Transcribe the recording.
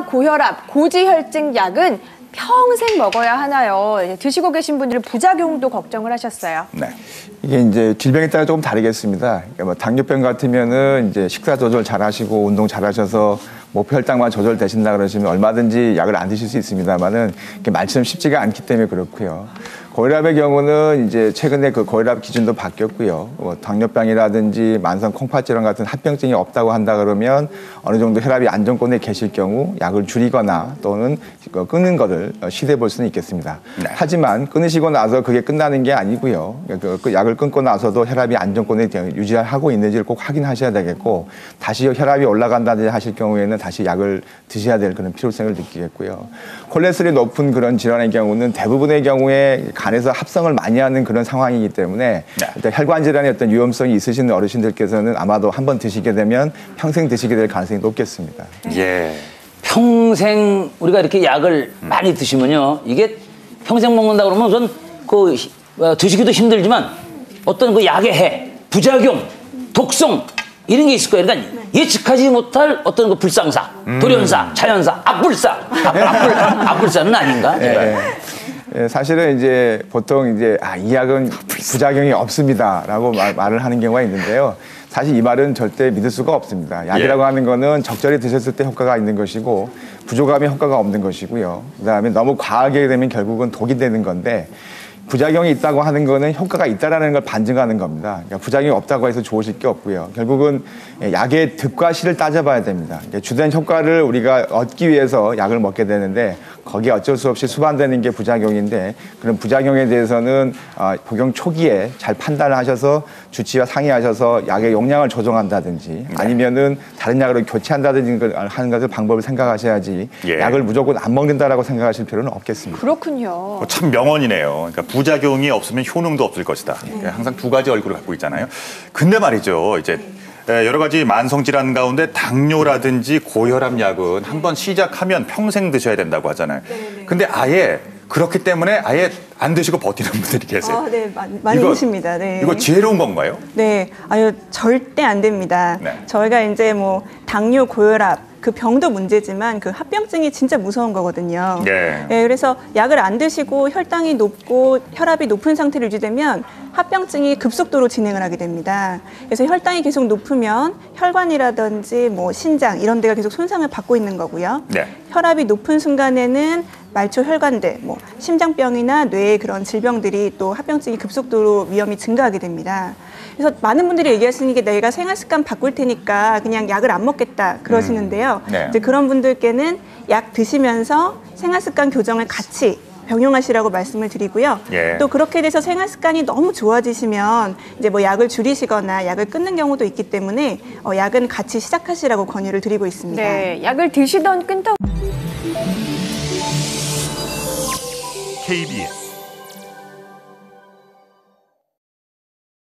당뇨나 고혈압, 고지혈증 약은 평생 먹어야 하나요? 드시고 계신 분들은 부작용도 걱정을 하셨어요. 네. 이게 이제 질병에 따라 조금 다르겠습니다. 그러니까 뭐 당뇨병 같으면은 이제 식사 조절 잘 하시고 운동 잘 하셔서 목표 혈당만 조절되신다 그러시면 얼마든지 약을 안 드실 수 있습니다만은 말처럼 쉽지가 않기 때문에 그렇고요. 고혈압의 경우는 이제 최근에 그 고혈압 기준도 바뀌었고요. 뭐 당뇨병이라든지 만성 콩팥질환 같은 합병증이 없다고 한다 그러면 어느 정도 혈압이 안정권에 계실 경우 약을 줄이거나 또는 끊는 것을 시도해 볼 수는 있겠습니다. 네. 하지만 끊으시고 나서 그게 끝나는 게 아니고요. 그 약을 끊고 나서도 혈압이 안정권에 유지하고 있는지를 꼭 확인하셔야 되겠고 다시 혈압이 올라간다든지 하실 경우에는 다시 약을 드셔야 될 그런 필요성을 느끼겠고요. 콜레스테롤이 높은 그런 질환의 경우는 대부분의 경우에 간에서 합성을 많이 하는 그런 상황이기 때문에 네. 혈관 질환의 어떤 위험성이 있으신 어르신들께서는 아마도 한번 드시게 되면 평생 드시게 될 가능성이 높겠습니다. 예. 평생 우리가 이렇게 약을 많이 드시면요. 이게 평생 먹는다 그러면 우선 그 드시기도 힘들지만 어떤 그 약의 해, 부작용, 독성 이런 게 있을 거예요. 그러니까 예측하지 못할 어떤 그 불상사, 돌연사, 자연사, 악불사는 아닌가? 네. 예, 사실은 이제 보통 이제 이 약은 부작용이 없습니다라고 말을 하는 경우가 있는데요. 사실 이 말은 절대 믿을 수가 없습니다. 약이라고 하는 거는 적절히 드셨을 때 효과가 있는 것이고 부족하면 효과가 없는 것이고요. 그다음에 너무 과하게 되면 결국은 독이 되는 건데 부작용이 있다고 하는 거는 효과가 있다라는 걸 반증하는 겁니다. 그러니까 부작용이 없다고 해서 좋으실 게 없고요. 결국은 약의 득과 실을 따져봐야 됩니다. 그러니까 주된 효과를 우리가 얻기 위해서 약을 먹게 되는데 거기에 어쩔 수 없이 수반되는 게 부작용인데 그런 부작용에 대해서는 복용 초기에 잘 판단을 하셔서 주치의와 상의하셔서 약의 용량을 조정한다든지 아니면은 다른 약으로 교체한다든지 하는 것을 방법을 생각하셔야지 약을 무조건 안 먹는다라고 생각하실 필요는 없겠습니다. 그렇군요. 참 명언이네요. 그러니까 부작용이 없으면 효능도 없을 것이다. 그러니까 항상 두 가지 얼굴을 갖고 있잖아요. 근데 말이죠. 이제 여러 가지 만성질환 가운데 당뇨라든지 고혈압 약은 한번 시작하면 평생 드셔야 된다고 하잖아요. 근데 아예 그렇기 때문에 아예 안 드시고 버티는 분들이 계세요. 네, 많이 계십니다. 네. 이거 지혜로운 건가요? 네, 아유 절대 안 됩니다. 네. 저희가 이제 뭐 당뇨, 고혈압 그 병도 문제지만 그 합병증이 진짜 무서운 거거든요. 네, 그래서 약을 안 드시고 혈당이 높고 혈압이 높은 상태로 유지되면 합병증이 급속도로 진행을 하게 됩니다. 그래서 혈당이 계속 높으면 혈관이라든지 뭐 신장 이런 데가 계속 손상을 받고 있는 거고요. 네. 혈압이 높은 순간에는 말초 혈관들, 뭐 심장병이나 뇌의 그런 질병들이 또 합병증이 급속도로 위험이 증가하게 됩니다. 그래서 많은 분들이 얘기하시는 게 내가 생활 습관 바꿀 테니까 그냥 약을 안 먹겠다 그러시는데요. 이제 그런 분들께는 약 드시면서 생활 습관 교정을 같이 병용하시라고 말씀을 드리고요. 또 그렇게 돼서 생활 습관이 너무 좋아지시면 이제 뭐 약을 줄이시거나 약을 끊는 경우도 있기 때문에 약은 같이 시작하시라고 권유를 드리고 있습니다. 네, 약을 드시던 끊던 KBS